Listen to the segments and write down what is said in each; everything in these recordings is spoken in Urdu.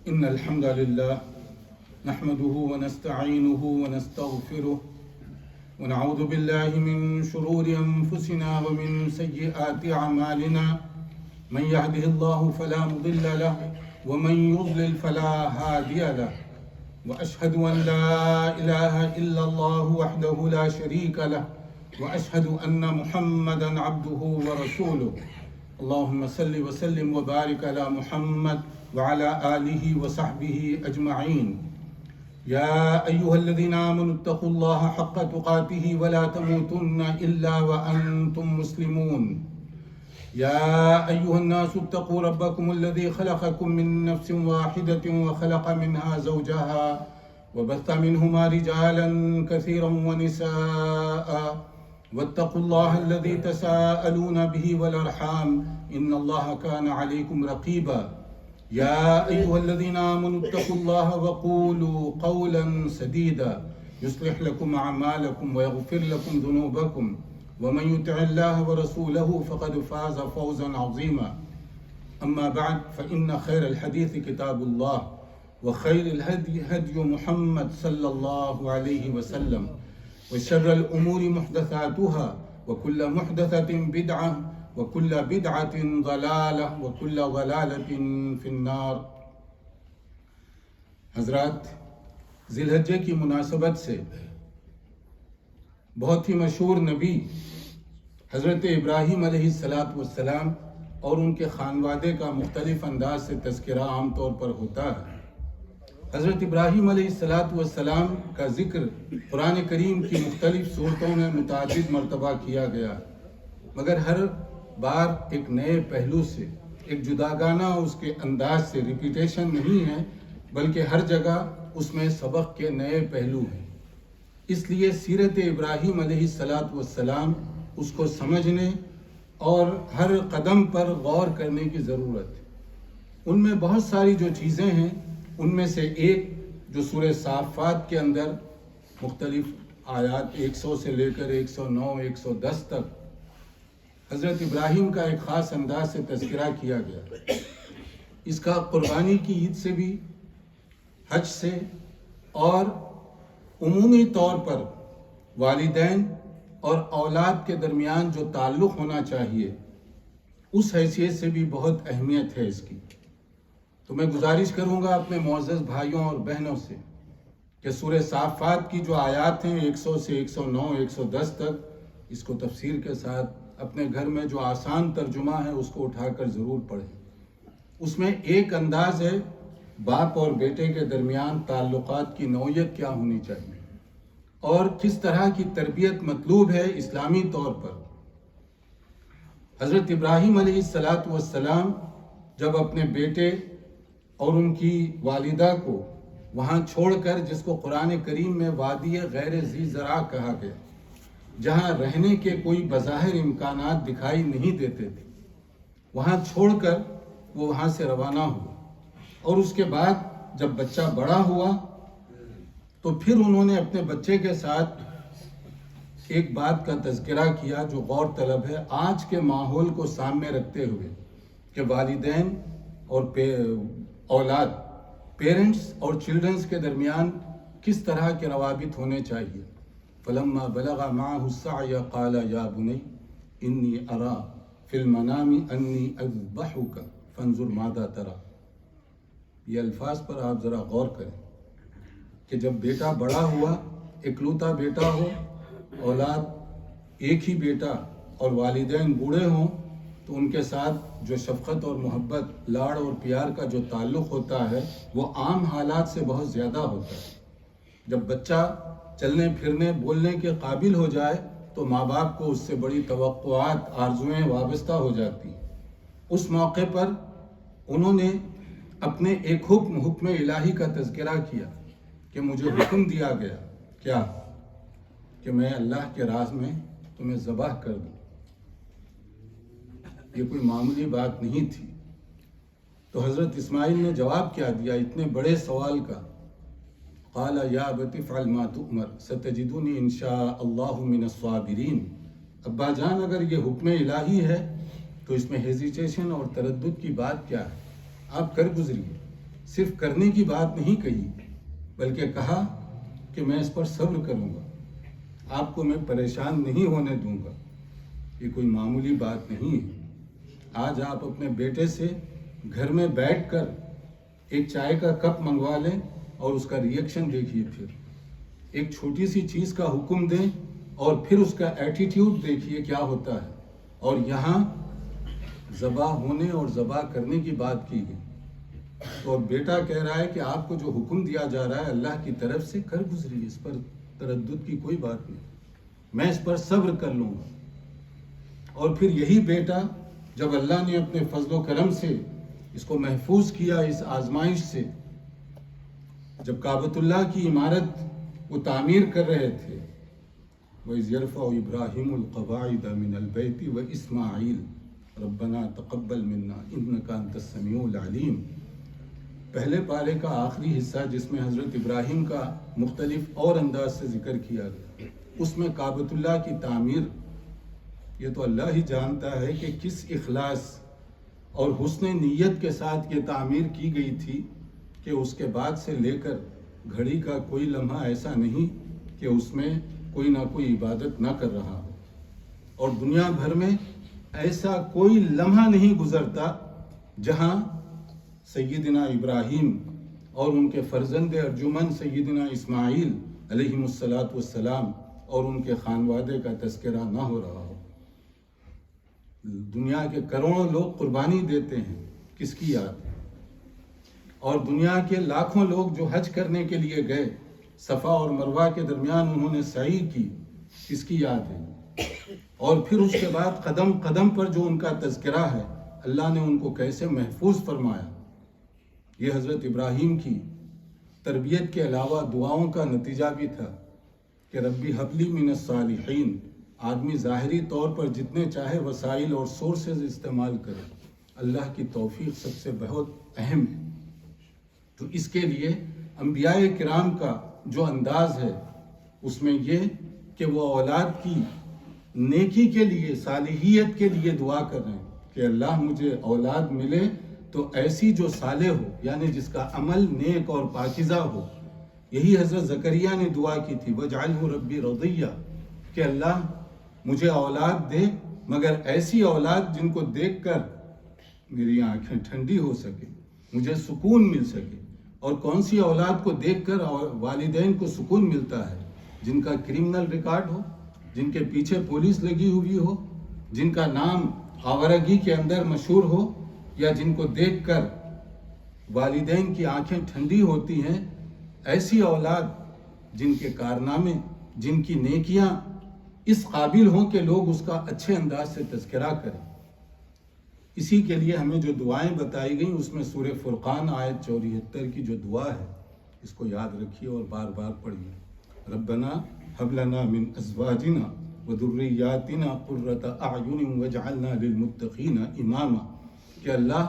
إن الحمد لله نحمده ونستعينه ونستغفره ونعوذ بالله من شرور أنفسنا ومن سيئات أعمالنا من يهده الله فلا مضل له ومن يضلل فلا هادي له وأشهد أن لا إله إلا الله وحده لا شريك له وأشهد أن محمدا عبده ورسوله اللهم صل وسلم وبارك على محمد وعلى آله وصحبه أجمعين يا أيها الذين آمنوا اتقوا الله حق تقاته ولا تموتن إلا وأنتم مسلمون يا أيها الناس اتقوا ربكم الذي خلقكم من نفس واحدة وخلق منها زوجها وبث منهما رجالا كثيرا ونساء واتقوا الله الذي تساءلون به والأرحام إن الله كان عليكم رقيبا يا أيها الذين آمنوا اتقوا الله وقولوا قولا سديدا يصلح لكم أعمالكم ويغفر لكم ذنوبكم ومن يطع الله ورسوله فقد فاز فوزا عظيما أما بعد فإن خير الحديث كتاب الله وخير الهدي هدي محمد صلى الله عليه وسلم وشر الأمور محدثاتها وكل محدثة بدعة وكل بدعة ضلالة وكل ضلالة في النار. حضرات، ذی الحجہ کی مناسبت سے بہت ہی مشہور نبی حضرت ابراہیم علیہ السلام اور ان کے خانوادے کا مختلف انداز سے تذکرہ عام طور پر ہوتا ہے. حضرت ابراہیم علیہ السلام کا ذکر قرآن کریم کی مختلف صورتوں میں متعدد مرتبہ کیا گیا، مگر ہر بار ایک نئے پہلو سے، ایک جداگانہ اس کے انداز سے، ریپیٹیشن نہیں ہے بلکہ ہر جگہ اس میں سبق کے نئے پہلو ہیں. اس لیے سیرت ابراہیم علیہ السلام اس کو سمجھنے اور ہر قدم پر غور کرنے کی ضرورت ہے. ان میں بہت ساری جو چیزیں ہیں، ان میں سے ایک جو سورہ صافات کے اندر مختلف آیات 100 سے لے کر 109 110 تک حضرت ابراہیم کا ایک خاص انداز سے تذکرہ کیا گیا. اس کا قربانی کی عید سے بھی، حج سے اور عمومی طور پر والدین اور اولاد کے درمیان جو تعلق ہونا چاہیے اس حیثیت سے بھی بہت اہمیت ہے اس کی. تو میں گزارش کروں گا اپنے معزز بھائیوں اور بہنوں سے کہ سورہ صافات کی جو آیات ہیں 100 سے 109 110 تک، اس کو تفسیر کے ساتھ اپنے گھر میں جو آسان ترجمہ ہے اس کو اٹھا کر ضرور پڑھیں. اس میں ایک انداز ہے باپ اور بیٹے کے درمیان تعلقات کی نوعیت کیا ہونی چاہیے اور کس طرح کی تربیت مطلوب ہے اسلامی طور پر. حضرت ابراہیم علیہ السلام جب اپنے بیٹے اور ان کی والدہ کو وہاں چھوڑ کر، جس کو قرآن کریم میں وادی غیر ذی زرع کہا گیا، جہاں رہنے کے کوئی بظاہر امکانات دکھائی نہیں دیتے تھے، وہاں چھوڑ کر وہ وہاں سے روانہ ہوا. اور اس کے بعد جب بچہ بڑا ہوا تو پھر انہوں نے اپنے بچے کے ساتھ ایک بات کا تذکرہ کیا جو غور طلب ہے آج کے ماحول کو سامنے رکھتے ہوئے، کہ والدین اور اولاد، پیرنٹس اور چلڈرنز کے درمیان کس طرح کے روابط ہونے چاہیے. فَلَمَّا بَلَغَ مَعَهُ السَّعْيَ قَالَ يَا بُنَيَّ إِنِّي أَرَىٰ فِي الْمَنَامِ أَنِّي أَذْبَحُكَ فَانظُرْ مَاذَا تَرَىٰ. یہ الفاظ پر آپ ذرا غور کریں کہ جب بیٹا بڑا ہوا، اکلوتا بیٹا ہو، اولاد ایک ہی بیٹا اور والدین بوڑھے ہوں تو ان کے ساتھ جو شفقت اور محبت، لاڑ اور پیار کا جو تعلق ہوتا ہے وہ عام حالات سے بہت زیادہ ہوتا ہے. جب بچہ چلنے پھرنے بولنے کے قابل ہو جائے تو ماں باپ کو اس سے بڑی توقعات، آرزویں وابستہ ہو جاتی. اس موقع پر انہوں نے اپنے ایک حکم الہی کا تذکرہ کیا کہ مجھے حکم دیا گیا کیا کہ میں اللہ کے راہ میں تمہیں ذبح کر دوں. یہ کوئی معمولی بات نہیں تھی. تو حضرت اسماعیل نے جواب کیا دیا اتنے بڑے سوال کا؟ قال یا ابت افعل ما تؤمر ستجدونی ان شاء اللہ من الصابرین. ابا جان، اگر یہ حکم الہی ہے تو اس میں ہیزیٹیشن اور تردد کی بات کیا ہے؟ آپ کر گزریے. صرف کرنے کی بات نہیں کہی، بلکہ کہا کہ میں اس پر صبر کروں گا، آپ کو میں پریشان نہیں ہونے دوں گا۔ یہ کوئی معمولی بات نہیں ہے۔ آج آپ اپنے بیٹے سے گھر میں بیٹھ کر ایک چائے کا کپ منگوا لیں اور اس کا ری ایکشن دیکھیے، پھر ایک چھوٹی سی چیز کا حکم دیں اور پھر اس کا ایٹیٹیوڈ دیکھیے کیا ہوتا ہے۔ اور یہاں ذبح ہونے اور ذبح کرنے کی بات کی گئی، اور بیٹا کہہ رہا ہے کہ آپ کو جو حکم دیا جا رہا ہے اللہ کی طرف سے کر گزریے، اس پر تردد کی کوئی بات نہیں، میں اس پر صبر کر لوں گا۔ اور پھر یہی بیٹا جب اللہ نے اپنے فضل و کرم سے اس کو محفوظ کیا اس آزمائش سے، جب کعبۃ اللہ کی عمارت وہ تعمیر کر رہے تھے، وَإِذْ يَرْفَعُ إِبْرَاهِيمُ الْقَوَاعِدَ مِنَ الْبَيْتِ وَإِسْمَاعِيلُ رَبَّنَا تَقَبَّلْ مِنَّا إِنَّكَ أَنْتَ السَّمِيعُ الْعَلِيمُ۔ پہلے پارے کا آخری حصہ جس میں حضرت ابراہیم کا مختلف اور انداز سے ذکر کیا گیا، اس میں کعبۃ اللہ کی تعمیر، یہ تو اللہ ہی جانتا ہے کہ کس اخلاص اور حسن نیت کے ساتھ یہ تعمیر کی گئی تھی کہ اس کے بعد سے لے کر گھڑی کا کوئی لمحہ ایسا نہیں کہ اس میں کوئی نہ کوئی عبادت نہ کر رہا ہو، اور دنیا بھر میں ایسا کوئی لمحہ نہیں گزرتا جہاں سیدنا ابراہیم اور ان کے فرزند ارجمن سیدنا اسماعیل علیہ السلام اور ان کے خانوادے کا تذکرہ نہ ہو رہا ہو۔ دنیا کے کروڑوں لوگ قربانی دیتے ہیں، کس کی یاد؟ اور دنیا کے لاکھوں لوگ جو حج کرنے کے لیے گئے، صفا اور مروہ کے درمیان انہوں نے سعی کی، کس کی یاد ہے؟ اور پھر اس کے بعد قدم قدم پر جو ان کا تذکرہ ہے، اللہ نے ان کو کیسے محفوظ فرمایا۔ یہ حضرت ابراہیم کی تربیت کے علاوہ دعاؤں کا نتیجہ بھی تھا کہ ربی حبلی من الصالحین۔ آدمی ظاہری طور پر جتنے چاہے وسائل اور سورسز استعمال کرے، اللہ کی توفیق سب سے بہت اہم ہے۔ تو اس کے لیے انبیاء کرام کا جو انداز ہے اس میں یہ کہ وہ اولاد کی نیکی کے لیے، صالحیت کے لیے دعا کر رہے ہیں کہ اللہ مجھے اولاد ملے تو ایسی جو صالح ہو، یعنی جس کا عمل نیک اور پاکیزہ ہو۔ یہی حضرت زکریا نے دعا کی تھی، وَاجْعَلْهُ رَبِّي رَضِيًّا، کہ اللہ مجھے اولاد دے، مگر ایسی اولاد جن کو دیکھ کر میری آنکھیں ٹھنڈی ہو سکے، مجھے سکون مل سکے۔ اور کون سی اولاد کو دیکھ کر والدین کو سکون ملتا ہے؟ جن کا کرمنل ریکارڈ ہو، جن کے پیچھے پولیس لگی ہوئی ہو، جن کا نام آوارگی کے اندر مشہور ہو، یا جن کو دیکھ کر والدین کی آنکھیں ٹھنڈی ہوتی ہیں۔ ایسی اولاد جن کے کارنامے، جن کی نیکیاں اس قابل ہوں کہ لوگ اس کا اچھے انداز سے تذکرہ کریں۔ اسی کے لیے ہمیں جو دعائیں بتائی گئیں اس میں سورہ فرقان آیت 74 کی جو دعا ہے اس کو یاد رکھیے اور بار بار پڑھیے۔ ربنا ہب لنا من ازواجنا وذریاتنا قرۃ اعین واجعلنا للمتقین اماما، کہ اللہ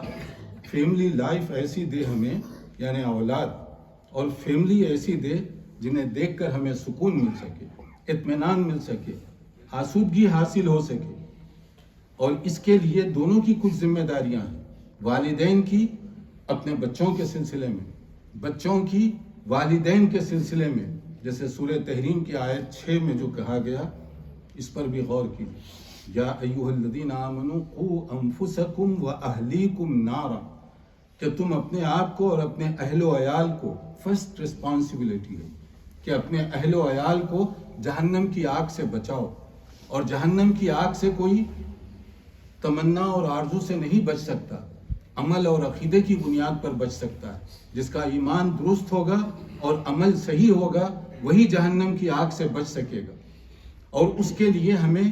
فیملی لائف ایسی دے ہمیں، یعنی اولاد اور فیملی ایسی دے جنہیں دیکھ کر ہمیں سکون مل سکے، اطمینان مل سکے، آسودگی حاصل ہو سکے۔ اور اس کے لیے دونوں کی کچھ ذمہ داریاں ہیں، والدین کی اپنے بچوں کے سلسلے میں، بچوں کی والدین کے سلسلے میں، جیسے سورہ تحریم کی آیت 6 میں جو کہا گیا، اس پر بھی غور کیجیے۔ یا ایھا الذین آمنوا قوا انفسکم واہلیکم نارا، کہ تم اپنے آپ کو اور اپنے اہل و عیال کو، فرسٹ رسپانسبلٹی ہے کہ اپنے اہل و عیال کو جہنم کی آگ سے بچاؤ۔ اور جہنم کی آگ سے کوئی تمنا اور آرزو سے نہیں بچ سکتا، عمل اور عقیدے کی بنیاد پر بچ سکتا ہے۔ جس کا ایمان درست ہوگا اور عمل صحیح ہوگا وہی جہنم کی آگ سے بچ سکے گا۔ اور اس کے لیے ہمیں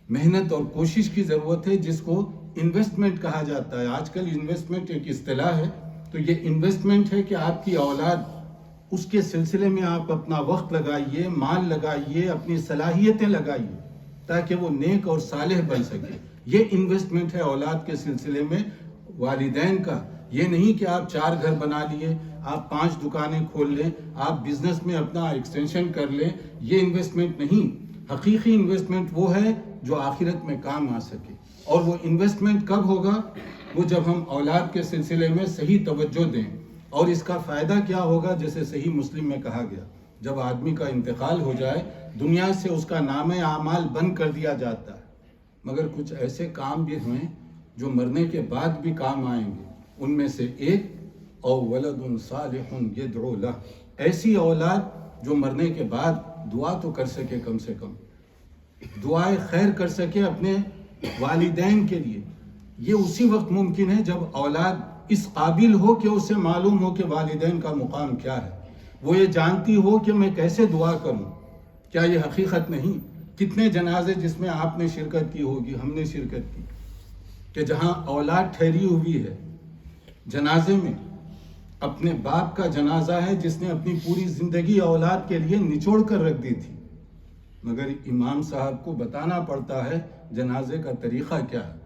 محنت اور کوشش کی ضرورت ہے، جس کو انویسٹمنٹ کہا جاتا ہے۔ آج کل انویسٹمنٹ ایک اصطلاح ہے، تو یہ انویسٹمنٹ ہے کہ آپ کی اولاد، اس کے سلسلے میں آپ اپنا وقت لگائیے، مال لگائیے، اپنی صلاحیتیں لگائیے تاکہ وہ نیک اور صالح بن سکے۔ یہ انویسٹمنٹ ہے اولاد کے سلسلے میں والدین کا۔ یہ نہیں کہ آپ 4 گھر بنا لیے، آپ 5 دکانیں کھول لیں، آپ بزنس میں اپنا ایکسٹینشن کر لیں، یہ انویسٹمنٹ نہیں۔ حقیقی انویسٹمنٹ وہ ہے جو آخرت میں کام آ سکے۔ اور وہ انویسٹمنٹ کب ہوگا؟ وہ جب ہم اولاد کے سلسلے میں صحیح توجہ دیں، اور اس کا فائدہ کیا ہوگا؟ جیسے صحیح مسلم میں کہا گیا، جب آدمی کا انتقال ہو جائے دنیا سے اس کا نام اعمال بند کر دیا جاتا ہے، مگر کچھ ایسے کام بھی ہیں جو مرنے کے بعد بھی کام آئیں گے۔ ان میں سے ایک او ولد صالح یدعو لہ، ایسی اولاد جو مرنے کے بعد دعا تو کر سکے، کم سے کم دعائے خیر کر سکے اپنے والدین کے لیے۔ یہ اسی وقت ممکن ہے جب اولاد اس قابل ہو کہ اسے معلوم ہو کہ والدین کا مقام کیا ہے، وہ یہ جانتی ہو کہ میں کیسے دعا کروں۔ کیا یہ حقیقت نہیں؟ کتنے جنازے جس میں آپ نے شرکت کی ہوگی، ہم نے شرکت کی، کہ جہاں اولاد ٹھہری ہوئی ہے، جنازے میں اپنے باپ کا جنازہ ہے جس نے اپنی پوری زندگی اولاد کے لیے نچوڑ کر رکھ دی تھی، مگر امام صاحب کو بتانا پڑتا ہے جنازے کا طریقہ کیا ہے۔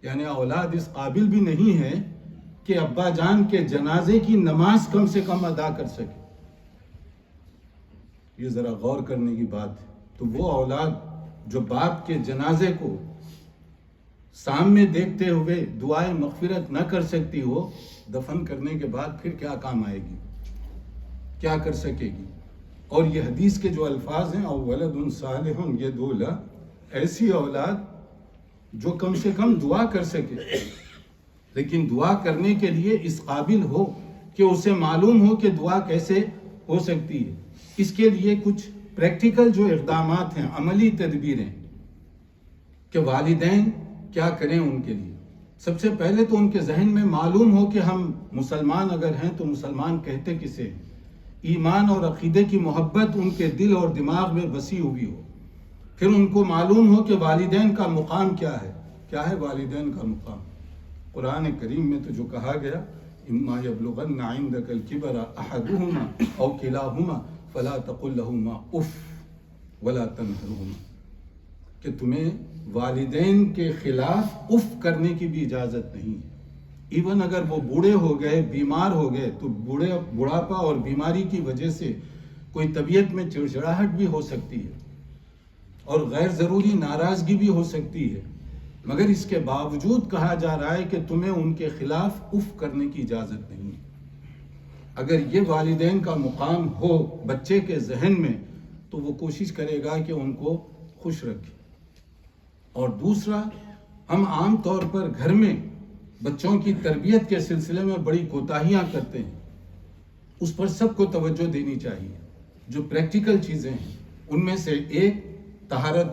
یعنی اولاد اس قابل بھی نہیں ہے کہ ابا جان کے جنازے کی نماز کم سے کم ادا کر سکے۔ یہ ذرا غور کرنے کی بات ہے۔ تو وہ اولاد جو باپ کے جنازے کو سامنے دیکھتے ہوئے دعائے مغفرت نہ کر سکتی ہو، دفن کرنے کے بعد پھر کیا کام آئے گی، کیا کر سکے گی؟ اور یہ حدیث کے جو الفاظ ہیں، او ولد صالح یدعو لہ، ایسی اولاد جو کم سے کم دعا کر سکے، لیکن دعا کرنے کے لیے اس قابل ہو کہ اسے معلوم ہو کہ دعا کیسے ہو سکتی ہے۔ اس کے لیے کچھ پریکٹیکل جو اقدامات ہیں، عملی تدبیریں کہ والدین کیا کریں ان کے لیے۔ سب سے پہلے تو ان کے ذہن میں معلوم ہو کہ ہم مسلمان اگر ہیں تو مسلمان کہتے کسے ہیں، ایمان اور عقیدے کی محبت ان کے دل اور دماغ میں بسی ہوئی ہو۔ پھر ان کو معلوم ہو کہ والدین کا مقام کیا ہے، کیا ہے والدین کا مقام۔ قرآن کریم میں تو جو کہا گیا، اما یبلغن عندک الکبر احدہما او کلاہما فلا تقل لہما اف ولا تنہرہما، کہ تمہیں والدین کے خلاف اف کرنے کی بھی اجازت نہیں ہے۔ ایون اگر وہ بوڑھے ہو گئے، بیمار ہو گئے، تو بڑھاپا اور بیماری کی وجہ سے کوئی طبیعت میں چڑچڑاہٹ بھی ہو سکتی ہے اور غیر ضروری ناراضگی بھی ہو سکتی ہے، مگر اس کے باوجود کہا جا رہا ہے کہ تمہیں ان کے خلاف اف کرنے کی اجازت نہیں ہے۔ اگر یہ والدین کا مقام ہو بچے کے ذہن میں تو وہ کوشش کرے گا کہ ان کو خوش رکھے۔ اور دوسرا، ہم عام طور پر گھر میں بچوں کی تربیت کے سلسلے میں بڑی کوتاہیاں کرتے ہیں، اس پر سب کو توجہ دینی چاہیے۔ جو پریکٹیکل چیزیں ہیں ان میں سے ایک طہارت،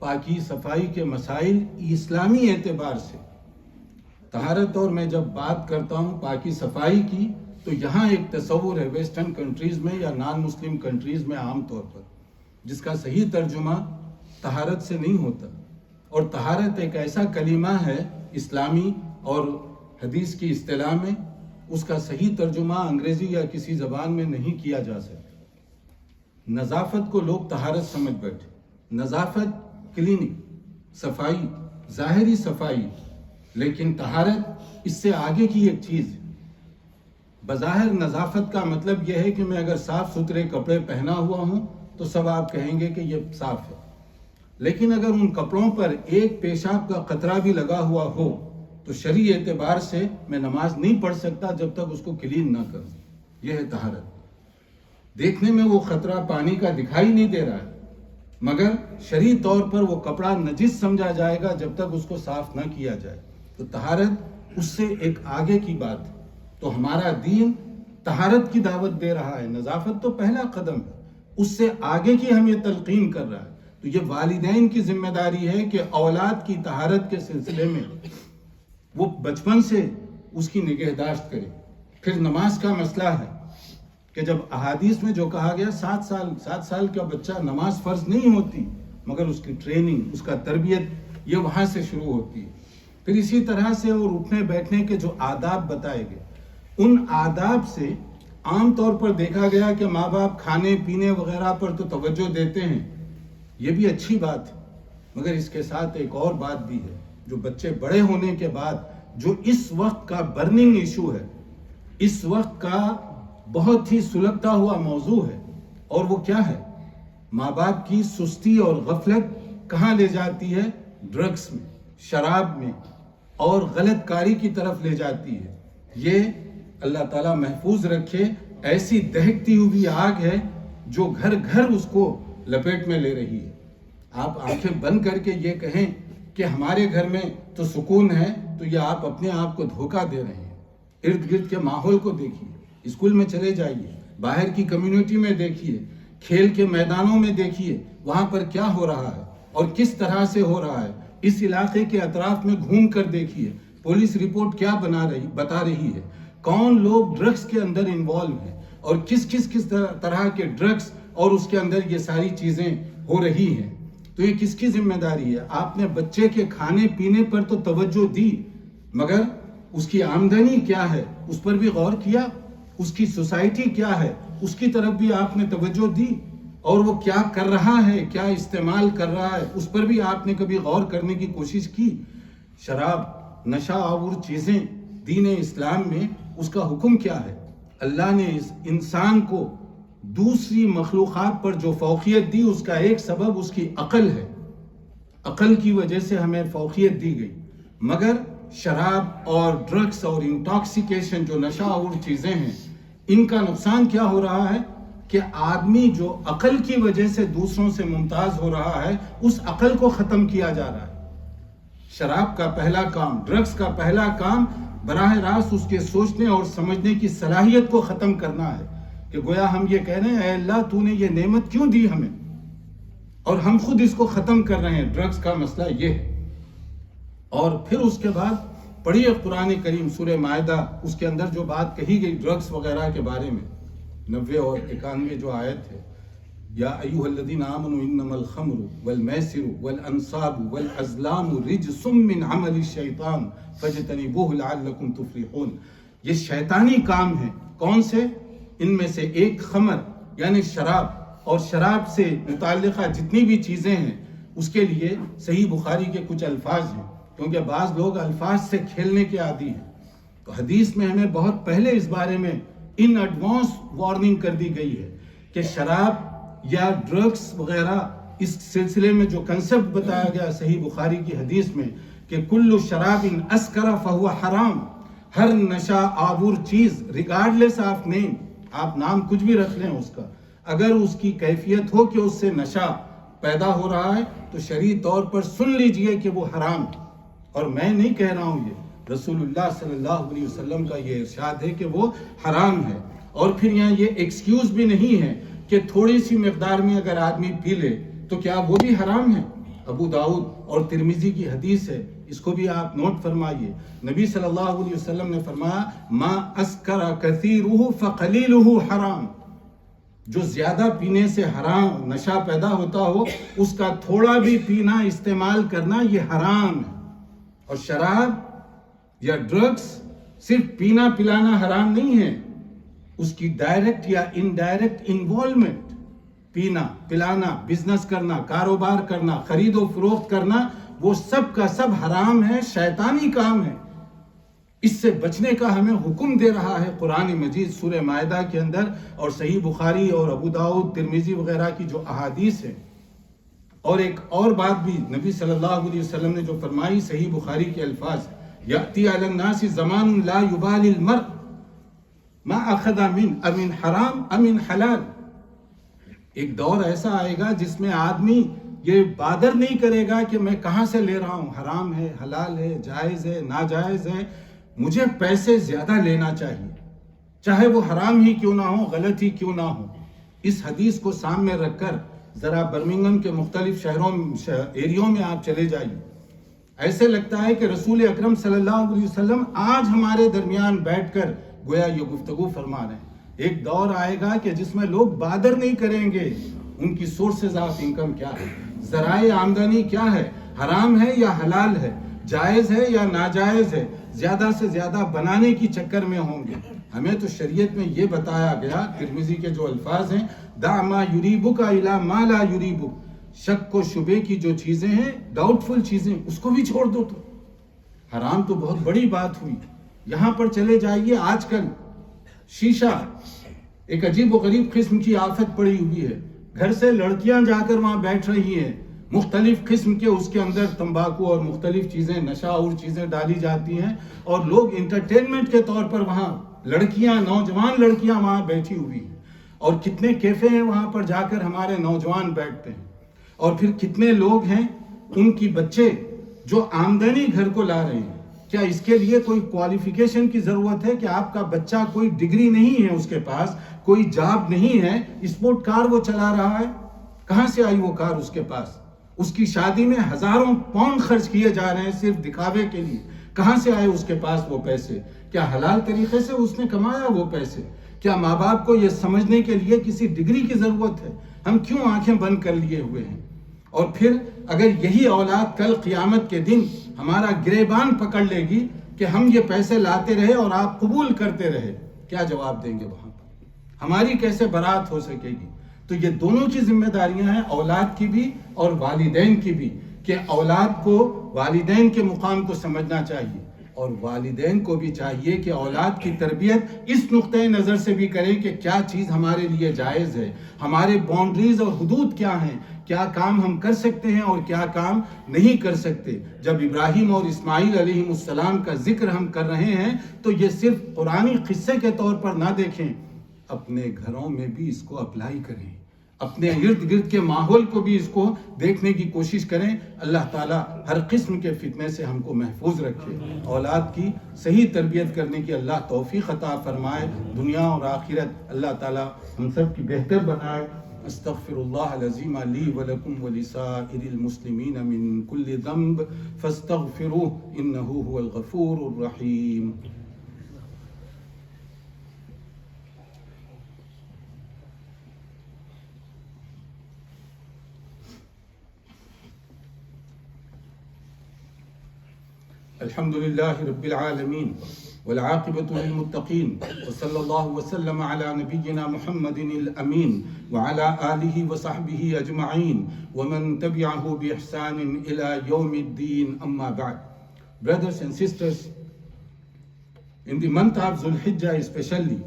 پاکی صفائی کے مسائل اسلامی اعتبار سے۔ طہارت، اور میں جب بات کرتا ہوں پاکی صفائی کی تو یہاں ایک تصور ہے ویسٹرن کنٹریز میں یا نان مسلم کنٹریز میں عام طور پر، جس کا صحیح ترجمہ طہارت سے نہیں ہوتا۔ اور طہارت ایک ایسا کلمہ ہے اسلامی اور حدیث کی اصطلاح میں، اس کا صحیح ترجمہ انگریزی یا کسی زبان میں نہیں کیا جا سکتا۔ نظافت کو لوگ طہارت سمجھ بیٹھے۔ نظافت کلینک، صفائی، ظاہری صفائی، لیکن طہارت اس سے آگے کی ایک چیز ہے۔ بظاہر نظافت کا مطلب یہ ہے کہ میں اگر صاف ستھرے کپڑے پہنا ہوا ہوں تو سب آپ کہیں گے کہ یہ صاف ہے، لیکن اگر ان کپڑوں پر ایک پیشاب کا قطرہ بھی لگا ہوا ہو تو شرعی اعتبار سے میں نماز نہیں پڑھ سکتا جب تک اس کو کلین نہ کروں۔ یہ ہے طہارت۔ دیکھنے میں وہ خطرہ پانی کا دکھائی نہیں دے رہا ہے، مگر شرعی طور پر وہ کپڑا نجس سمجھا جائے گا جب تک اس کو صاف نہ کیا جائے۔ تو طہارت اس سے ایک آگے کی بات ہے۔ تو ہمارا دین طہارت کی دعوت دے رہا ہے، نظافت تو پہلا قدم ہے، اس سے آگے کی ہمیں تلقین کر رہا ہے۔ تو یہ والدین کی ذمہ داری ہے کہ اولاد کی طہارت کے سلسلے میں وہ بچپن سے اس کی نگہداشت کرے۔ پھر نماز کا مسئلہ ہے کہ جب احادیث میں جو کہا گیا 7 سال کا بچہ نماز فرض نہیں ہوتی، مگر اس کی ٹریننگ، اس کا تربیت یہ وہاں سے شروع ہوتی ہے۔ پھر اسی طرح سے اور اٹھنے بیٹھنے کے جو آداب بتائے گئے، ان آداب سے عام طور پر دیکھا گیا کہ ماں باپ کھانے پینے وغیرہ پر تو توجہ دیتے ہیں، یہ بھی اچھی بات ہے، مگر اس کے ساتھ ایک اور بات بھی ہے جو بچے بڑے ہونے کے بعد جو اس وقت کا برننگ ایشو ہے، اس وقت کا بہت ہی سلگتا ہوا موضوع ہے، اور وہ کیا ہے؟ ماں باپ کی سستی اور غفلت کہاں لے جاتی ہے؟ ڈرگس میں، شراب میں اور غلط کاری کی طرف لے جاتی ہے۔ یہ اللہ تعالیٰ محفوظ رکھے، ایسی دہکتی ہوئی آگ ہے جو گھر گھر اس کو لپیٹ میں لے رہی ہے۔ آپ آنکھیں بند کر کے یہ کہیں کہ ہمارے گھر میں تو سکون ہے، تو یہ آپ اپنے آپ کو دھوکہ دے رہے ہیں۔ ارد گرد کے ماحول کو دیکھیے، اسکول میں چلے جائیے، باہر کی کمیونٹی میں دیکھیے، کھیل کے میدانوں میں دیکھیے، وہاں پر کیا ہو رہا ہے اور کس طرح سے ہو رہا ہے۔ اس علاقے کے اطراف میں گھوم کر دیکھیے، پولیس رپورٹ کیا بتا رہی ہے، کون لوگ ڈرگز کے اندر انوالو ہیں اور کس طرح کے ڈرگز اور اس کے اندر یہ ساری چیزیں ہو رہی ہیں۔ تو یہ کس کی ذمہ داری ہے؟ آپ نے بچے کے کھانے پینے پر تو توجہ دی، مگر اس کی آمدنی کیا ہے اس پر بھی غور کیا؟ اس کی سوسائٹی کیا ہے اس کی طرف بھی آپ نے توجہ دی؟ اور وہ کیا کر رہا ہے، کیا استعمال کر رہا ہے، اس پر بھی آپ نے کبھی غور کرنے کی کوشش کی؟ شراب، نشہ آور چیزیں دین اسلام میں اس کا حکم کیا ہے؟ اللہ نے اس انسان کو دوسری مخلوقات پر جو فوقیت دی، اس کا ایک سبب اس کی عقل ہے۔ عقل کی وجہ سے ہمیں فوقیت دی گئی، مگر شراب اور ڈرگز اور انٹاکسیکیشن جو نشہ آور چیزیں ہیں، ان کا نقصان کیا ہو رہا ہے کہ آدمی جو عقل کی وجہ سے دوسروں سے ممتاز ہو رہا ہے، اس عقل کو ختم کیا جا رہا ہے۔ شراب کا پہلا کام، ڈرگز کا پہلا کام براہ راست اس کے سوچنے اور سمجھنے کی صلاحیت کو ختم کرنا ہے، کہ گویا ہم یہ کہہ رہے ہیں اے اللہ تو نے یہ نعمت کیوں دی ہمیں، اور ہم خود اس کو ختم کر رہے ہیں۔ ڈرگز کا مسئلہ یہ ہے۔ اور پھر اس کے بعد پڑھیے قرآن کریم سورہ مائدہ، اس کے اندر جو بات کہی گئی ڈرگز وغیرہ کے بارے میں، 90 اور 91 جو آیت ہے، یا ایھا الذین آمنوا انما الخمر والمیسر والانصاب والازلام رجس من عمل الشیطان فاجتنبوہ لعلکم تفلحون۔ یہ شیطانی کام ہے۔ کون سے؟ ان میں سے ایک خمر یعنی شراب، اور شراب سے متعلقہ جتنی بھی چیزیں ہیں اس کے لیے صحیح بخاری کے کچھ الفاظ ہیں، کیونکہ بعض لوگ الفاظ سے کھیلنے کے عادی ہیں۔ تو حدیث میں ہمیں بہت پہلے اس بارے میں ان ایڈوانس وارننگ کر دی گئی ہے کہ شراب یا ڈرگز وغیرہ، اس سلسلے میں جو کنسپٹ بتایا گیا صحیح بخاری کی حدیث میں کہ کل شراب اسکر فہو حرام، ہر نشہ آور چیز ریگارڈلیس آف نیم، آپ نام کچھ بھی رکھ لیں اس کا، اگر اس کی کیفیت ہو کہ اس سے نشہ پیدا ہو رہا ہے تو شرعی طور پر سن لیجئے کہ وہ حرام ہے۔ اور میں نہیں کہہ رہا ہوں، یہ رسول اللہ صلی اللہ علیہ وسلم کا یہ ارشاد ہے کہ وہ حرام ہے۔ اور پھر یہاں یہ ایکسکیوز بھی نہیں ہے کہ تھوڑی سی مقدار میں اگر آدمی پی لے تو کیا وہ بھی حرام ہے؟ ابو داؤد اور ترمذی کی حدیث ہے، اس کو بھی آپ نوٹ فرمائیے۔ نبی صلی اللہ علیہ وسلم نے فرمایا ما اسکر کثیرہ فقلیلہ حرام، جو زیادہ پینے سے حرام نشہ پیدا ہوتا ہو اس کا تھوڑا بھی پینا استعمال کرنا یہ حرام ہے۔ اور شراب یا ڈرگز صرف پینا پلانا حرام نہیں ہے، اس کی ڈائریکٹ یا انڈائریکٹ انوالومنٹ، پینا پلانا، بزنس کرنا، کاروبار کرنا، خرید و فروخت کرنا، وہ سب کا سب حرام ہے، شیطانی کام ہے۔ اس سے بچنے کا ہمیں حکم دے رہا ہے قرآن مجید سورہ مائدہ کے اندر، اور صحیح بخاری اور ابو داؤد ترمذی وغیرہ کی جو احادیث ہے۔ اور ایک اور بات بھی نبی صلی اللہ علیہ وسلم نے جو فرمائی، صحیح بخاری کے الفاظ، یأتی علی الناس زمان لا یبالی المرء ما اخذ من حرام من حلال، ایک دور ایسا آئے گا جس میں آدمی یہ بادر نہیں کرے گا کہ میں کہاں سے لے رہا ہوں، حرام ہے، حلال ہے، جائز ہے، ناجائز ہے، مجھے پیسے زیادہ لینا چاہیے، چاہے وہ حرام ہی کیوں نہ ہو، غلط ہی کیوں نہ ہو۔ اس حدیث کو سامنے رکھ کر ذرا برمنگھم کے مختلف ایریوں میں آپ چلے جائیے، ایسے لگتا ہے کہ رسول اکرم صلی اللہ علیہ وسلم آج ہمارے درمیان بیٹھ کر گویا یہ گفتگو فرما رہے ہیں۔ ایک دور آئے گا کہ جس میں لوگ بادر نہیں کریں گے ان کی سورسز آف انکم کیا ہے، ذرائع آمدنی کیا ہے، حرام ہے یا حلال ہے، جائز ہے یا ناجائز ہے، زیادہ سے زیادہ بنانے کی چکر میں ہوں گے۔ ہمیں تو شریعت میں یہ بتایا گیا، ترمذی کے جو الفاظ ہیں، دع ما یریبک الی ما لا یریبک، شک و شبے کی جو چیزیں ہیں، ڈاؤٹ فل چیزیں، اس کو بھی چھوڑ دو۔ تو حرام تو بہت بڑی بات ہوئی۔ یہاں پر چلے جائیے، آج کل شیشہ ایک عجیب و غریب قسم کی آفت پڑی ہوئی ہے، گھر سے لڑکیاں جا کر وہاں بیٹھ رہی ہیں، مختلف قسم کے اس کے اندر تمباکو اور مختلف چیزیں نشہ چیزیں ڈالی جاتی ہیں، اور لوگ انٹرٹینمنٹ کے طور پر وہاں لڑکیاں، نوجوان لڑکیاں وہاں بیٹھی ہوئی ہیں، اور کتنے کیفے ہیں وہاں پر جا کر ہمارے نوجوان بیٹھتے ہیں، اور پھر کتنے لوگ ہیں ان کی بچے جو آمدنی گھر کو لا رہے ہیں۔ کیا اس کے لیے کوئی کوالیفیکیشن کی ضرورت ہے کہ آپ کا بچہ کوئی ڈگری نہیں ہے، اس کے پاس کوئی جاب نہیں ہے، اسپورٹ کار وہ چلا رہا ہے؟ کہاں سے آئی وہ کار اس کے پاس؟ اس کی شادی میں ہزاروں پاؤنڈ خرچ کیے جا رہے ہیں صرف دکھاوے کے لیے، کہاں سے آئے اس کے پاس وہ پیسے؟ کیا حلال طریقے سے اس نے کمایا وہ پیسے؟ کیا ماں باپ کو یہ سمجھنے کے لیے کسی ڈگری کی ضرورت ہے؟ ہم کیوں آنکھیں بند کر لیے ہوئے ہیں؟ اور پھر اگر یہی اولاد کل قیامت کے دن ہمارا گریبان پکڑ لے گی کہ ہم یہ پیسے لاتے رہے اور آپ قبول کرتے رہے، کیا جواب دیں گے وہاں پر؟ ہماری کیسے برات ہو سکے گی؟ تو یہ دونوں کی ذمہ داریاں ہیں، اولاد کی بھی اور والدین کی بھی، کہ اولاد کو والدین کے مقام کو سمجھنا چاہیے، اور والدین کو بھی چاہیے کہ اولاد کی تربیت اس نقطۂ نظر سے بھی کریں کہ کیا چیز ہمارے لیے جائز ہے، ہمارے باؤنڈریز اور حدود کیا ہیں، کیا کام ہم کر سکتے ہیں اور کیا کام نہیں کر سکتے۔ جب ابراہیم اور اسماعیل علیہ السلام کا ذکر ہم کر رہے ہیں تو یہ صرف قرآنی قصے کے طور پر نہ دیکھیں، اپنے گھروں میں بھی اس کو اپلائی کریں، اپنے ارد گرد کے ماحول کو بھی اس کو دیکھنے کی کوشش کریں۔ اللہ تعالیٰ ہر قسم کے فتنے سے ہم کو محفوظ رکھے، اولاد کی صحیح تربیت کرنے کی اللہ توفیق عطا فرمائے، دنیا اور آخرت اللہ تعالیٰ ہم سب کی بہتر بنائے۔ استغفر اللہ العظیم لی ولکم ولسائر المسلمین من کل ذنب فاستغفروه انہ هو الغفور الرحیم۔ الحمد لله رب العالمين والعاقبة للمتقين وصلى الله وسلم على نبينا محمد الأمين وعلى آله وصحبه أجمعين ومن تبعه بإحسان إلى يوم الدين أما بعد. Brothers and sisters, in the month of Zulhijjah especially,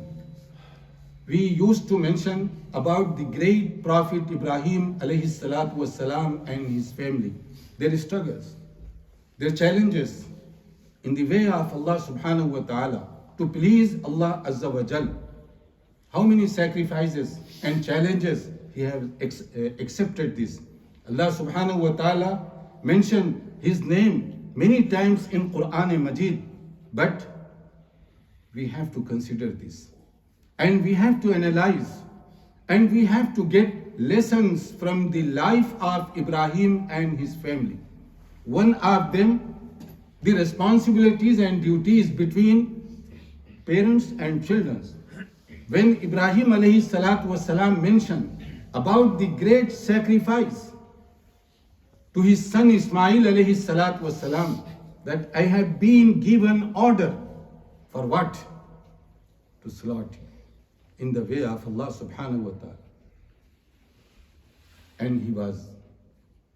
we used to mention about the great Prophet Ibrahim alayhi salatu wassalam and his family, their struggles, their challenges in the way of Allah subhanahu wa ta'ala, to please Allah azza wa jal. How many sacrifices and challenges he has accepted this. Allah subhanahu wa ta'ala mentioned his name many times in Quran Majid, but we have to consider this, and we have to analyze, and we have to get lessons from the life of Ibrahim and his family. One of them, the responsibilities and duties between parents and children. When Ibrahim alayhi salatu wasalam mentioned about the great sacrifice to his son Ismail alayhi salatu wasalam, that I have been given order for what? To slaughter in the way of Allah subhanahu wa ta'ala. And he was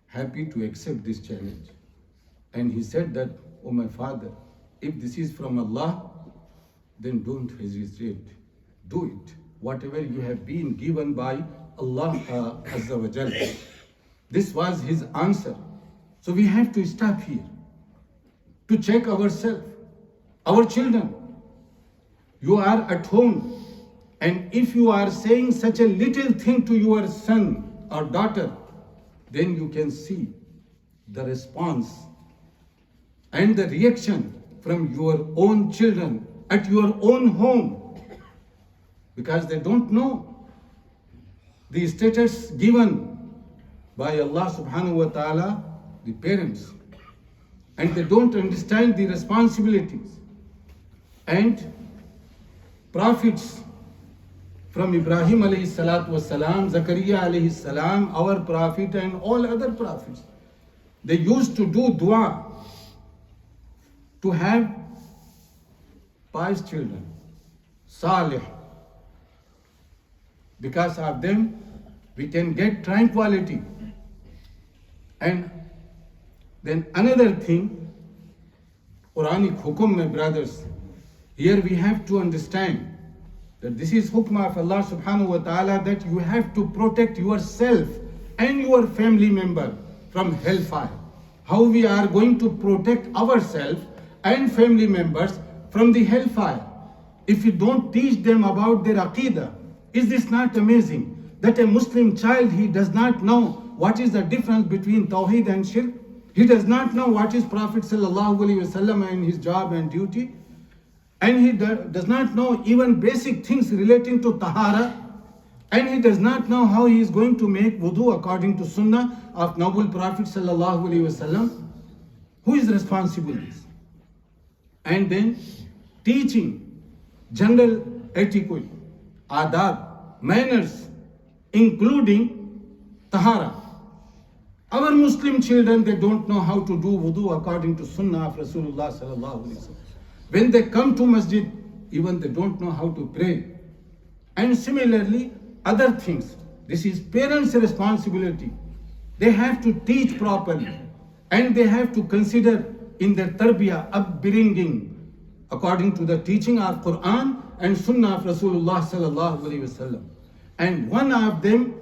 happy to accept this challenge. And he said that, "Oh my father, if this is from Allah, then don't hesitate. Do it. Whatever you have been given by Allah Azza wa Jal." This was his answer. So we have to stop here to check ourselves, our children. You are at home, and if you are saying such a little thing to your son or daughter, then you can see the response and the reaction from your own children at your own home, because they don't know the status given by Allah subhanahu wa ta'ala, the parents, and they don't understand the responsibilities. And prophets from Ibrahim alayhi salatu wassalam, Zakaria alayhi salam, our prophet, and all other prophets, they used to do dua to have pious children, salih. Because of them, we can get tranquility. And then another thing, Quranic hukum, my brothers, here we have to understand that this is hukm of Allah subhanahu wa ta'ala, that you have to protect yourself and your family member from hellfire. How we are going to protect ourselves and family members from the hellfire. If you don't teach them about their aqidah, is this not amazing? That a Muslim child, he does not know what is the difference between Tawheed and Shirk. He does not know what is Prophet ﷺ and his job and duty. And he does not know even basic things relating to Tahara. And he does not know how he is going to make wudu according to Sunnah of Noble Prophet ﷺ. Who is responsible for this? And then teaching general etiquette, adab, manners, including Tahara. Our Muslim children, they don't know how to do wudu according to Sunnah of Rasulullah sallallahu alaihi wasallam. When they come to masjid, even they don't know how to pray. And similarly, other things. This is parents' responsibility. They have to teach properly. And they have to consider in their tarbiyah, upbringing, according to the teaching of Quran and Sunnah of Rasulullah sallallahu alaihi wasallam. And one of them,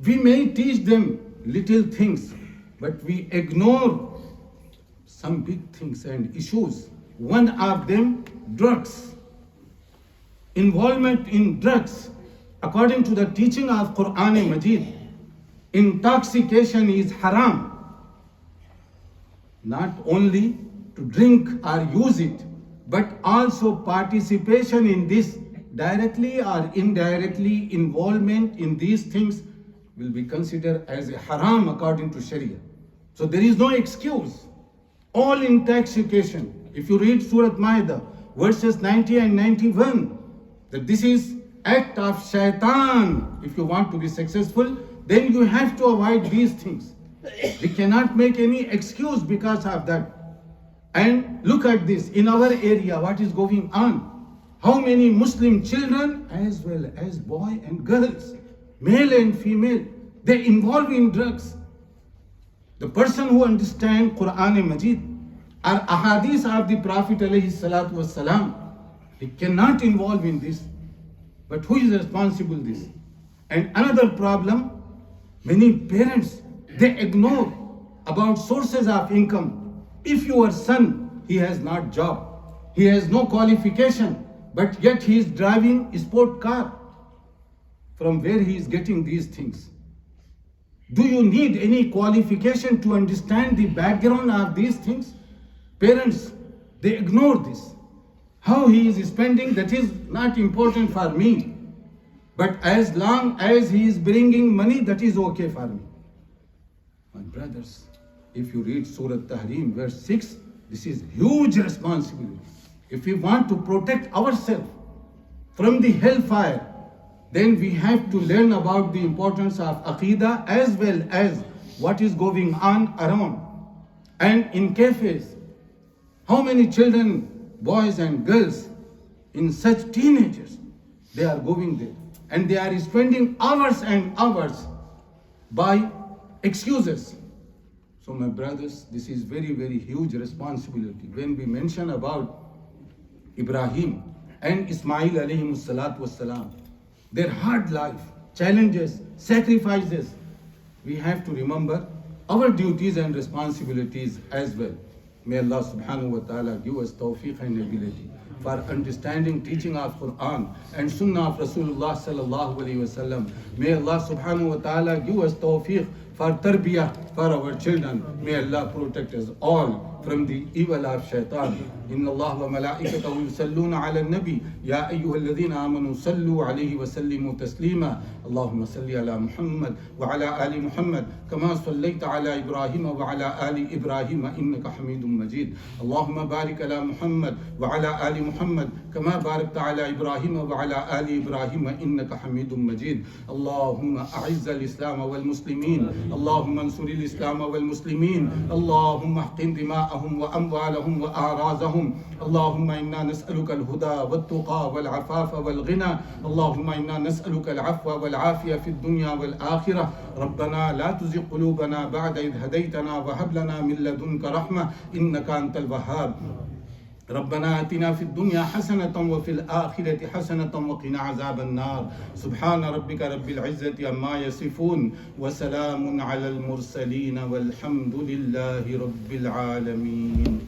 we may teach them little things, but we ignore some big things and issues. One of them, drugs. Involvement in drugs. According to the teaching of Quran Majid, intoxication is haram. Not only to drink or use it, but also participation in this, directly or indirectly involvement in these things, will be considered as a haram according to Sharia. So there is no excuse. All intoxication, if you read Surah Ma'idah, verses 90 and 91, that this is act of shaitan. If you want to be successful, then you have to avoid these things. We cannot make any excuse because of that. And look at this, in our area, what is going on. How many Muslim children, as well as boys and girls, male and female, they involve in drugs. The person who understands Quran Majid or ahadith of the Prophet ﷺ, he cannot involve in this. But who is responsible for this? And another problem, many parents, they ignore about sources of income. If your son, he has not job, he has no qualification, but yet he is driving a sport car, from where he is getting these things? Do you need any qualification to understand the background of these things? Parents, they ignore this. How he is spending, that is not important for me. But as long as he is bringing money, that is okay for me. My brothers, if you read Surah Tahrim, verse 6, this is huge responsibility. If we want to protect ourselves from the hellfire, then we have to learn about the importance of Aqidah as well as what is going on around. And in cafes, how many children, boys and girls, in such teenagers, they are going there. And they are spending hours and hours by excuses. So my brothers, this is very, very huge responsibility. When we mention about Ibrahim and Ismail alayhi salatu wassalam, their hard life, challenges, sacrifices, we have to remember our duties and responsibilities as well. May Allah subhanahu wa ta'ala give us tawfiq and ability for understanding teaching of Quran and Sunnah of Rasulullah sallallahu alayhi wasallam. May Allah subhanahu wa ta'ala give us tawfiq for tarbiyah for our children. May Allah protect us all from the evil of shaitan. Inna Allah wa malaikatahu yusalluna ala nabi ya ayyuhalladhina amanu sallu alayhi wa sallimu taslima. Allahumma salli ala Muhammad wa ala ali Muhammad kama sallaita ala Ibrahim wa ala ali Ibrahim innaka Hamidum Majid. Allahumma barik ala Muhammad wa ala ali Muhammad kama barakta ala Ibrahim wa ala ali Ibrahim innaka Hamidum Majid. Allahumma a'izza al-Islam wal Muslimin. Allahumma ansur al-Islam wal Muslimin. Allahumma ahqin dima'ahum wa amwalahum wa a'razahum. اللهم إنا نسألك الهدى والتقى والعفاف والغنى. اللهم إنا نسألك العفو والعافية في الدنيا والآخرة. ربنا لا تزغ قلوبنا بعد إذ هديتنا وهب لنا من لدنك رحمة إنك أنت الوهاب. ربنا آتنا في الدنيا حسنة وفي الآخرة حسنة وقنا عذاب النار سبحان ربك رب العزة عما يصفون وسلام على المرسلين والحمد لله رب العالمين.